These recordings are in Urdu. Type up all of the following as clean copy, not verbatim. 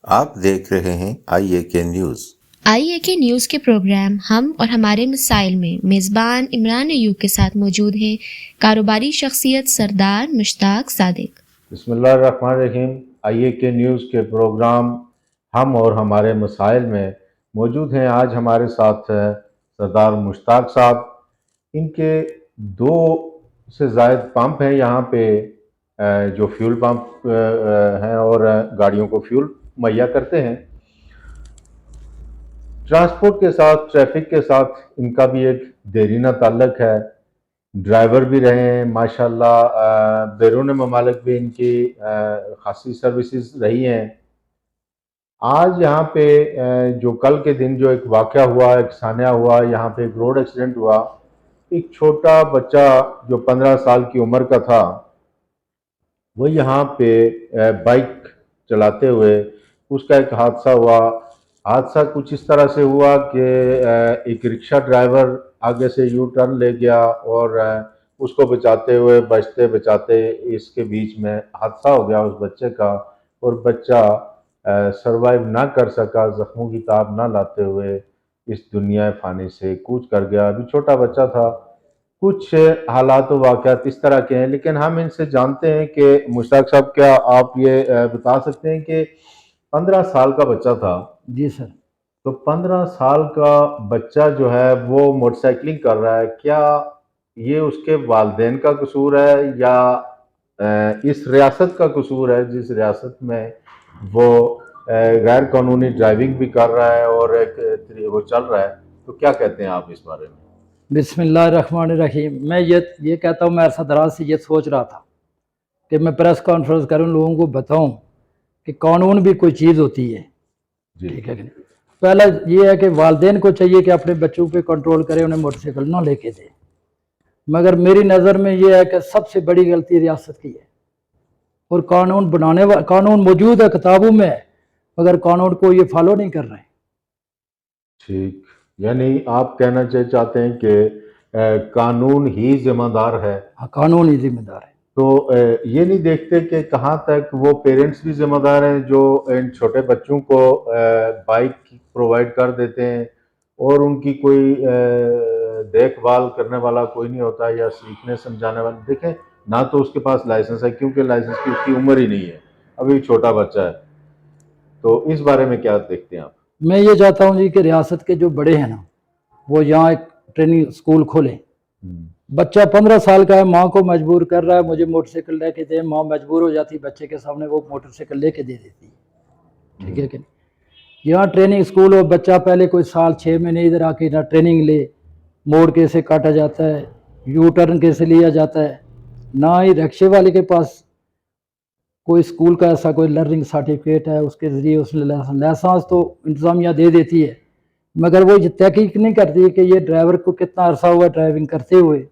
آپ دیکھ رہے ہیں آئی اے کے نیوز۔ آئی اے کے نیوز کے پروگرام ہم اور ہمارے مسائل میں میزبان عمران ایوب کے ساتھ موجود ہیں کاروباری شخصیت سردار مشتاق صادق۔ بسم اللہ الرحمن الرحیم۔ آئی اے کے نیوز کے پروگرام ہم اور ہمارے مسائل میں موجود ہیں۔ آج ہمارے ساتھ سردار مشتاق صاحب، ان کے 2 سے زائد پمپ ہیں یہاں پہ، جو فیول پمپ ہیں اور گاڑیوں کو فیول مہیا کرتے ہیں۔ ٹرانسپورٹ کے ساتھ، ٹریفک کے ساتھ ان کا بھی ایک دیرینہ تعلق ہے۔ ڈرائیور بھی رہے ہیں ماشاءاللہ، بیرون ممالک بھی ان کی خاصی سروسز رہی ہیں۔ آج یہاں پہ جو کل کے دن جو ایک واقعہ ہوا، ایک سانحہ ہوا، یہاں پہ ایک روڈ ایکسیڈنٹ ہوا۔ ایک چھوٹا بچہ جو 15 سال کی عمر کا تھا، وہ یہاں پہ بائک چلاتے ہوئے اس کا ایک حادثہ ہوا۔ حادثہ کچھ اس طرح سے ہوا کہ ایک رکشہ ڈرائیور آگے سے یو ٹرن لے گیا اور اس کو بچاتے ہوئے بچتے بچاتے اس کے بیچ میں حادثہ ہو گیا اس بچے کا، اور بچہ سروائیو نہ کر سکا، زخموں کی تاب نہ لاتے ہوئے اس دنیا فانی سے کوچ کر گیا۔ ابھی چھوٹا بچہ تھا۔ کچھ حالات و واقعات اس طرح کے ہیں، لیکن ہم ان سے جانتے ہیں کہ مشتاق صاحب، کیا آپ یہ بتا سکتے ہیں کہ 15 سال کا بچہ تھا؟ جی سر۔ تو 15 سال کا بچہ جو ہے وہ موٹر سائیکلنگ کر رہا ہے، کیا یہ اس کے والدین کا قصور ہے یا اس ریاست کا قصور ہے، جس ریاست میں وہ غیر قانونی ڈرائیونگ بھی کر رہا ہے اور ایک وہ چل رہا ہے؟ تو کیا کہتے ہیں آپ اس بارے میں؟ بسم اللہ الرحمن الرحیم۔ میں یہ کہتا ہوں، میں عرصہ دراز سے یہ سوچ رہا تھا کہ میں پریس کانفرنس کروں، لوگوں کو بتاؤں کہ قانون بھی کوئی چیز ہوتی ہے۔ ٹھیک ہے کہ نہیں؟ پہلا یہ ہے کہ والدین کو چاہیے کہ اپنے بچوں پہ کنٹرول کرے، انہیں موٹر سائیکل نہ لے کے دے، مگر میری نظر میں یہ ہے کہ سب سے بڑی غلطی ریاست کی ہے، اور قانون موجود ہے، کتابوں میں ہے، مگر قانون کو یہ فالو نہیں کر رہے۔ ٹھیک، یعنی آپ کہنا چاہتے ہیں کہ قانون ہی ذمہ دار ہے؟ ہاں، قانون ہی ذمہ دار ہے۔ تو یہ نہیں دیکھتے کہ کہاں تک وہ پیرنٹس بھی ذمہ دار ہیں جو ان چھوٹے بچوں کو بائک پرووائڈ کر دیتے ہیں اور ان کی کوئی دیکھ بھال کرنے والا کوئی نہیں ہوتا یا سیکھنے سمجھانے والا؟ دیکھیں، نہ تو اس کے پاس لائسنس ہے، کیونکہ لائسنس کی اس کی عمر ہی نہیں ہے، ابھی چھوٹا بچہ ہے۔ تو اس بارے میں کیا دیکھتے ہیں آپ؟ میں یہ چاہتا ہوں جی کہ ریاست کے جو بڑے ہیں نا، وہ یہاں ایک ٹریننگ اسکول کھولیں۔ بچہ 15 سال کا ہے، ماں کو مجبور کر رہا ہے مجھے موٹر سائیکل لے کے دے، ماں مجبور ہو جاتی بچے کے سامنے، وہ موٹر سائیکل لے کے دے دیتی۔ ٹھیک ہے کہ نہیں؟ یہاں ٹریننگ اسکول ہو، بچہ پہلے کوئی سال 6 مہینے ادھر آ کے نہ ٹریننگ لے، موڑ کیسے کاٹا جاتا ہے، یو ٹرن کیسے لیا جاتا ہے، نہ ہی رکشے والے کے پاس کوئی اسکول کا ایسا کوئی لرننگ سرٹیفکیٹ ہے، اس کے ذریعے اس نے لائسنس تو انتظامیہ دے دیتی ہے، مگر وہ یہ تحقیق نہیں کرتی کہ یہ ڈرائیور کو کتنا عرصہ ہوا ڈرائیونگ کرتے ہوئے،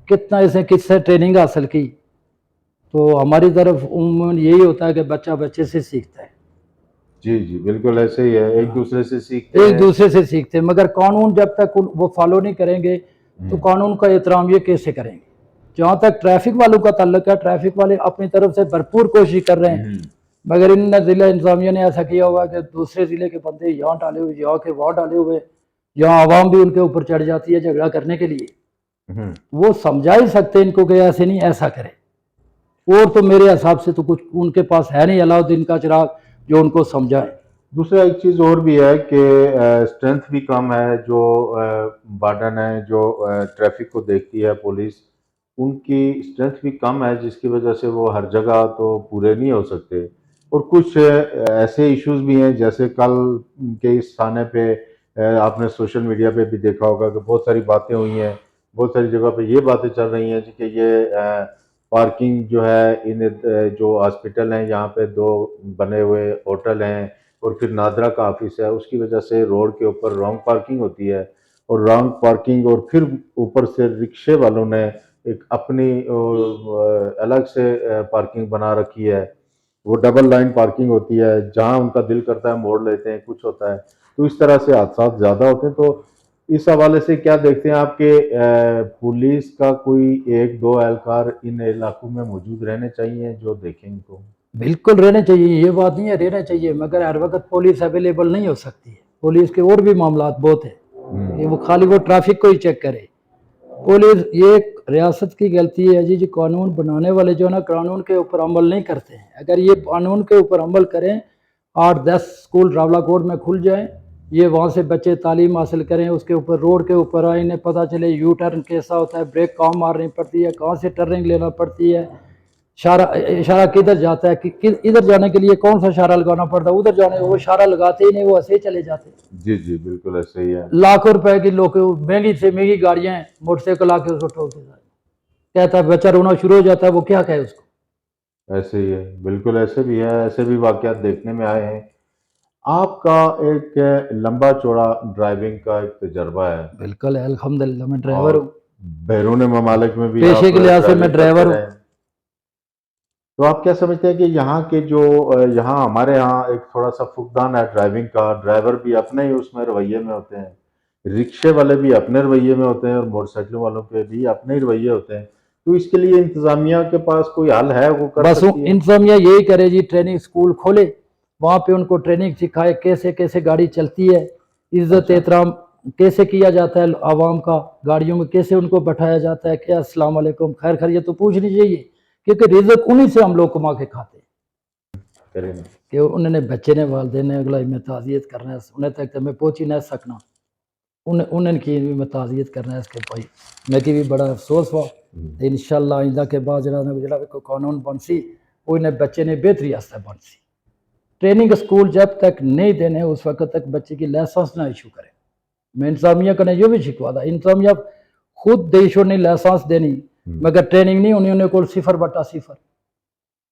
کتنا اس نے کس سے ٹریننگ حاصل کی۔ تو ہماری طرف عموماً یہی ہوتا ہے کہ بچہ بچے سے سیکھتا ہے۔ جی جی، بالکل ایسے ہی ہے، ایک دوسرے سے سیکھتے ہیں، ایک دوسرے سے سیکھتے ہیں، مگر قانون جب تک وہ فالو نہیں کریں گے تو قانون کا احترام یہ کیسے کریں گے؟ جہاں تک ٹریفک والوں کا تعلق ہے، ٹریفک والے اپنی طرف سے بھرپور کوشش کر رہے ہیں، مگر ان ضلع انتظامیہ نے ایسا کیا ہوا کہ دوسرے ضلع کے بندے یہاں ڈالے ہوئے، یہاں کے وہاں ڈالے ہوئے، یہاں عوام بھی ان کے اوپر چڑھ جاتی ہے جھگڑا کرنے کے لیے۔ وہ سمجھا ہی سکتے ان کو کہ ایسے نہیں، ایسا کرے، اور تو میرے حساب سے تو کچھ ان کے پاس ہے نہیں علاؤدین کا چراغ جو ان کو سمجھائے۔ دوسرا ایک چیز اور بھی ہے کہ اسٹرینتھ بھی کم ہے، جو وارڈن ہے، جو ٹریفک کو دیکھتی ہے پولیس، ان کی اسٹرینتھ بھی کم ہے، جس کی وجہ سے وہ ہر جگہ تو پورے نہیں ہو سکتے۔ اور کچھ ایسے ایشوز بھی ہیں، جیسے کل کے اس تھانے پہ آپ نے سوشل میڈیا پہ بھی دیکھا ہوگا کہ بہت ساری باتیں ہوئی ہیں، بہت ساری جگہ پہ یہ باتیں چل رہی ہیں کہ یہ پارکنگ جو ہے، ان جو ہاسپٹل ہیں یہاں پہ 2 بنے ہوئے ہوٹل ہیں اور پھر نادرا کا آفس ہے، اس کی وجہ سے روڈ کے اوپر رانگ پارکنگ ہوتی ہے، اور رانگ پارکنگ، اور پھر اوپر سے رکشے والوں نے ایک اپنی الگ سے پارکنگ بنا رکھی ہے، وہ ڈبل لائن پارکنگ ہوتی ہے، جہاں ان کا دل کرتا ہے موڑ لیتے ہیں، کچھ ہوتا ہے، تو اس طرح سے حادثات زیادہ ہوتے ہیں۔ تو اس حوالے سے کیا دیکھتے ہیں آپ کہ پولیس کا کوئی 1-2 اہلکار ان علاقوں میں موجود رہنے چاہیے جو دیکھیں ان کو؟ بالکل رہنے چاہیے، یہ بات نہیں ہے، رہنا چاہیے، مگر ہر وقت پولیس اویلیبل نہیں ہو سکتی ہے، پولیس کے اور بھی معاملات بہت ہیں کہ وہ خالی وہ ٹریفک کو ہی چیک کرے۔ پولیس یہ ایک ریاست کی غلطی ہے جی قانون بنانے والے جو ہے نا قانون کے اوپر عمل نہیں کرتے ہیں۔ اگر یہ قانون کے اوپر عمل کریں، 8-10 اسکول راولہ کوٹ میں کھل جائیں، یہ وہاں سے بچے تعلیم حاصل کریں، اس کے اوپر روڈ کے اوپر آئیں، انہیں پتہ چلے یو ٹرن کیسا ہوتا ہے، بریک کہاں مارنی پڑتی ہے، کہاں سے ٹرننگ لینا پڑتی ہے، اشارہ کدھر جاتا ہے، ادھر جانے کے لیے کون سا اشارہ لگانا پڑتا ہے، ادھر جانے وہ اشارہ لگاتے ہی نہیں، وہ ایسے ہی چلے جاتے ہیں۔ جی جی بالکل ایسے ہی ہے۔ لاکھوں روپے کی لوگ مہنگی سے مہنگی گاڑیاں ہیں، موٹر سائیکل آ کے اس کو ٹھوک دیتا ہے، کہتا ہے بچہ رونا شروع ہو جاتا ہے، وہ کیا کہے اس کو۔ ایسے ہی ہے، بالکل ایسے بھی ہے، ایسے بھی واقعات دیکھنے میں آئے ہیں۔ آپ کا ایک لمبا چوڑا ڈرائیونگ کا ایک تجربہ ہے بالکل ہے، الحمدللہ میں ڈرائیور اور ہوں، بیرون ممالک میں بھی آپ پیشے کے لحاظ سے میں ڈرائیونگ ڈرائیور کرتے ہوں۔ رہے ہیں۔ تو آپ کیا سمجھتے ہیں کہ یہاں کے جو یہاں ہمارے یہاں ایک تھوڑا سا فقدان ہے ڈرائیونگ کا، ڈرائیور بھی اپنے ہی اس میں رویے میں ہوتے ہیں، رکشے والے بھی اپنے رویے میں ہوتے ہیں اور موٹر سائیکلوں والوں کے بھی اپنے ہی رویے ہوتے ہیں، تو اس کے لیے انتظامیہ کے پاس کوئی حل ہے، وہ کر بس سکتی ہے؟ انتظامیہ یہی کرے جی، ٹریننگ سکول کھولے، وہاں پہ ان کو ٹریننگ سکھائے کیسے کیسے گاڑی چلتی ہے، عزت احترام کیسے کیا جاتا ہے عوام کا، گاڑیوں میں کیسے ان کو بٹھایا جاتا ہے، کیا السلام علیکم خیر خیریت تو پوچھنی چاہیے، کیونکہ رزق انہی سے ہم لوگ کما کے کھاتے ہیں کریں گے۔ کہ انہوں نے بچے نے والدین نے اگلا میں تعزیت کرنا ہے، انہیں تک میں پہنچ ہی نہ سکنا، انہیں کی میں تعزیت کرنا ہے اس کے بھائی میں کی بھی بڑا افسوس ہوا۔ انشاءاللہ آئندہ کے بعد جڑا کوئی قانون بنسی وہ انہیں بچے نے بہتری آستا بنسی۔ ٹریننگ سکول جب تک نہیں دینے اس وقت تک بچے کی لائسنس نہ ایشو کرے۔ میں انتظامیہ کو نے یہ بھی شکوا تھا، انتظامیہ خود دیشوں نے لائسنس دینی مگر ٹریننگ نہیں ہونی، انہیں کو 0/0۔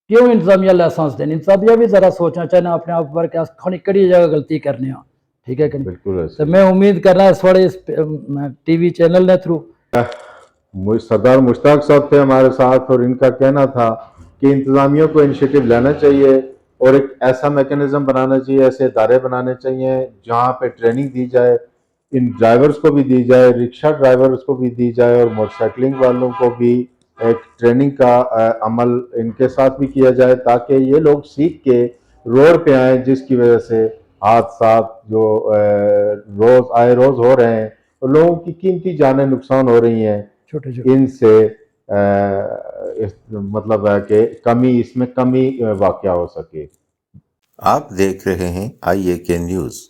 کیوں انتظامیہ لائسنس دینی؟ انتظامیہ بھی ذرا سوچنا چاہیے اپنے آپ پر کہ کھڑی کڑی جگہ غلطی کرنے ہاں، ٹھیک ہے کہ نہیں؟ بالکل ایسے تو میں امید کر رہا اس بڑے ٹی وی چینل نے تھرو سردار مشتاق صاحب تھے ہمارے ساتھ اور ان کا کہنا تھا کہ انتظامیہ کو انیشیٹو لینا چاہیے اور ایک ایسا میکنزم بنانا چاہیے، ایسے ادارے بنانے چاہیے جہاں پہ ٹریننگ دی جائے، ان ڈرائیورز کو بھی دی جائے، رکشہ ڈرائیورز کو بھی دی جائے اور موٹر سائیکلنگ والوں کو بھی ایک ٹریننگ کا عمل ان کے ساتھ بھی کیا جائے تاکہ یہ لوگ سیکھ کے روڈ پہ آئیں، جس کی وجہ سے حادثات جو روز آئے روز ہو رہے ہیں اور لوگوں کی قیمتی جانیں نقصان ہو رہی ہیں، چھوٹے چھوٹے ان سے مطلب ہے کہ اس میں کمی واقع ہو سکے۔ آپ دیکھ رہے ہیں IAK نیوز۔